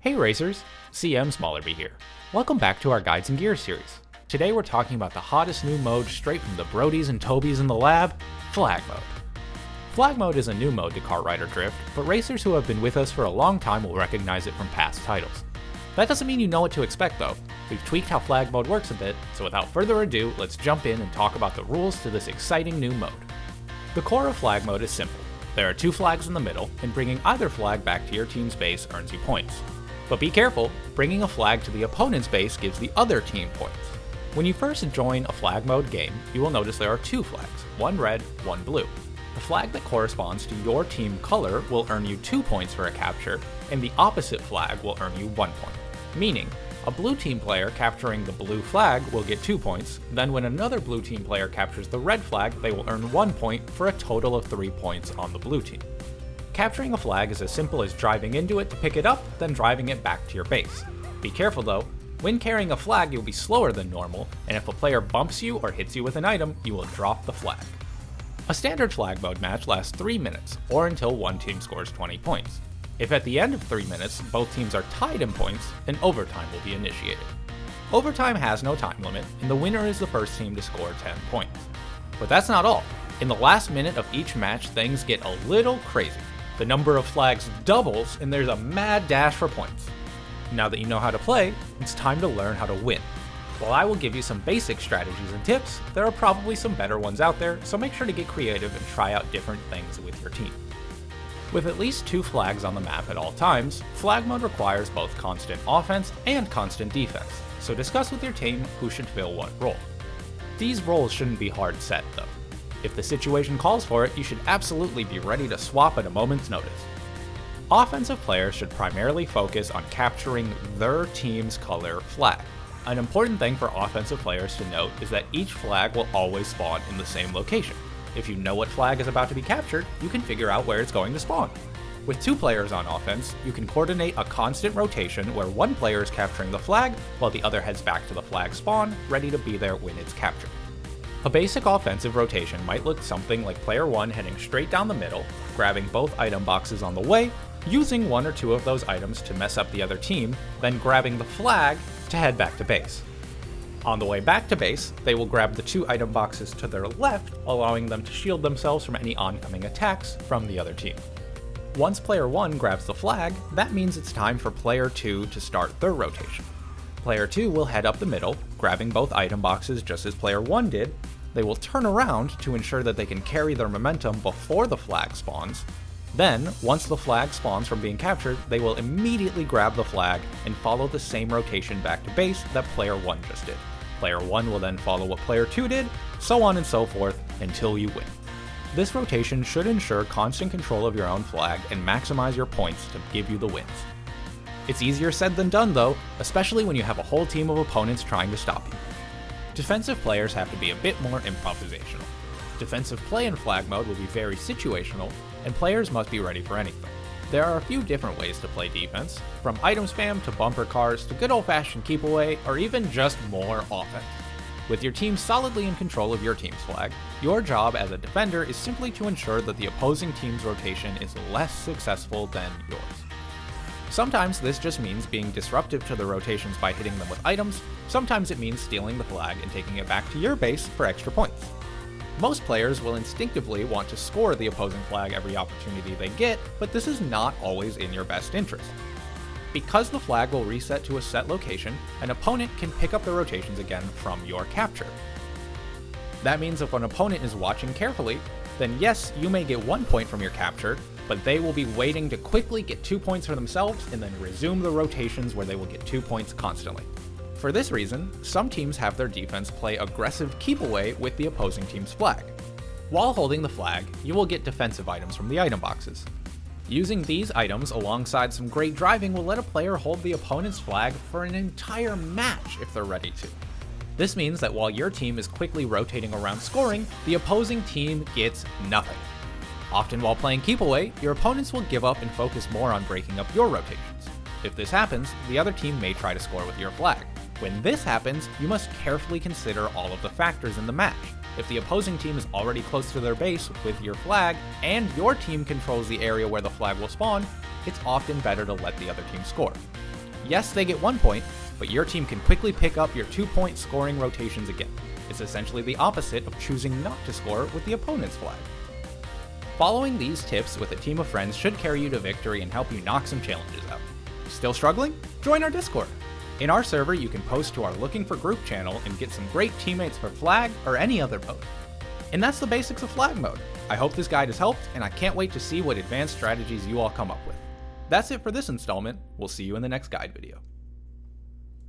Hey racers, CM Smallerby here. Welcome back to our Guides and Gears series. Today we're talking about the hottest new mode straight from the Brodies and Tobies in the lab, Flag Mode. Flag Mode is a new mode to Kart Rider Drift, but racers who have been with us for a long time will recognize it from past titles. That doesn't mean you know what to expect though. We've tweaked how Flag Mode works a bit, so without further ado, let's jump in and talk about the rules to this exciting new mode. The core of Flag Mode is simple. There are two flags in the middle, and bringing either flag back to your team's base earns you points. But be careful, bringing a flag to the opponent's base gives the other team points. When you first join a Flag Mode game, you will notice there are two flags, one red, one blue. The flag that corresponds to your team color will earn you 2 points for a capture, and the opposite flag will earn you 1 point. Meaning, a blue team player capturing the blue flag will get 2 points, then when another blue team player captures the red flag, they will earn 1 point for a total of 3 points on the blue team. Capturing a flag is as simple as driving into it to pick it up, then driving it back to your base. Be careful though, when carrying a flag you'll be slower than normal, and if a player bumps you or hits you with an item, you will drop the flag. A standard Flag Mode match lasts 3 minutes, or until one team scores 20 points. If at the end of 3 minutes both teams are tied in points, then overtime will be initiated. Overtime has no time limit, and the winner is the first team to score 10 points. But that's not all. In the last minute of each match, things get a little crazy. The number of flags doubles, and there's a mad dash for points. Now that you know how to play, it's time to learn how to win. While I will give you some basic strategies and tips, there are probably some better ones out there, so make sure to get creative and try out different things with your team. With at least 2 flags on the map at all times, Flag Mode requires both constant offense and constant defense, so discuss with your team who should fill what role. These roles shouldn't be hard set though. If the situation calls for it, you should absolutely be ready to swap at a moment's notice. Offensive players should primarily focus on capturing their team's color flag. An important thing for offensive players to note is that each flag will always spawn in the same location. If you know what flag is about to be captured, you can figure out where it's going to spawn. With 2 players on offense, you can coordinate a constant rotation where one player is capturing the flag while the other heads back to the flag spawn, ready to be there when it's captured. A basic offensive rotation might look something like player 1 heading straight down the middle, grabbing both item boxes on the way, using 1 or 2 of those items to mess up the other team, then grabbing the flag to head back to base. On the way back to base, they will grab the 2 item boxes to their left, allowing them to shield themselves from any oncoming attacks from the other team. Once player 1 grabs the flag, that means it's time for player 2 to start their rotation. Player 2 will head up the middle, grabbing both item boxes just as player 1 did. They will turn around to ensure that they can carry their momentum before the flag spawns. Then, once the flag spawns from being captured, they will immediately grab the flag and follow the same rotation back to base that player 1 just did. Player 1 will then follow what player 2 did, so on and so forth, until you win. This rotation should ensure constant control of your own flag and maximize your points to give you the wins. It's easier said than done though, especially when you have a whole team of opponents trying to stop you. Defensive players have to be a bit more improvisational. Defensive play in Flag Mode will be very situational, and players must be ready for anything. There are a few different ways to play defense, from item spam to bumper cars to good old-fashioned keep away, or even just more offense. With your team solidly in control of your team's flag, your job as a defender is simply to ensure that the opposing team's rotation is less successful than yours. Sometimes this just means being disruptive to the rotations by hitting them with items, sometimes it means stealing the flag and taking it back to your base for extra points. Most players will instinctively want to score the opposing flag every opportunity they get, but this is not always in your best interest. Because the flag will reset to a set location, an opponent can pick up the rotations again from your capture. That means if an opponent is watching carefully, then yes, you may get 1 point from your capture, but they will be waiting to quickly get 2 points for themselves and then resume the rotations where they will get 2 points constantly. For this reason, some teams have their defense play aggressive keep away with the opposing team's flag. While holding the flag, you will get defensive items from the item boxes. Using these items alongside some great driving will let a player hold the opponent's flag for an entire match if they're ready to. This means that while your team is quickly rotating around scoring, the opposing team gets nothing. Often while playing keep away, your opponents will give up and focus more on breaking up your rotations. If this happens, the other team may try to score with your flag. When this happens, you must carefully consider all of the factors in the match. If the opposing team is already close to their base with your flag, and your team controls the area where the flag will spawn, it's often better to let the other team score. Yes, they get 1 point, but your team can quickly pick up your 2-point scoring rotations again. It's essentially the opposite of choosing not to score with the opponent's flag. Following these tips with a team of friends should carry you to victory and help you knock some challenges out. Still struggling? Join our Discord. In our server, you can post to our Looking for Group channel and get some great teammates for Flag or any other mode. And that's the basics of Flag mode. I hope this guide has helped, and I can't wait to see what advanced strategies you all come up with. That's it for this installment. We'll see you in the next guide video.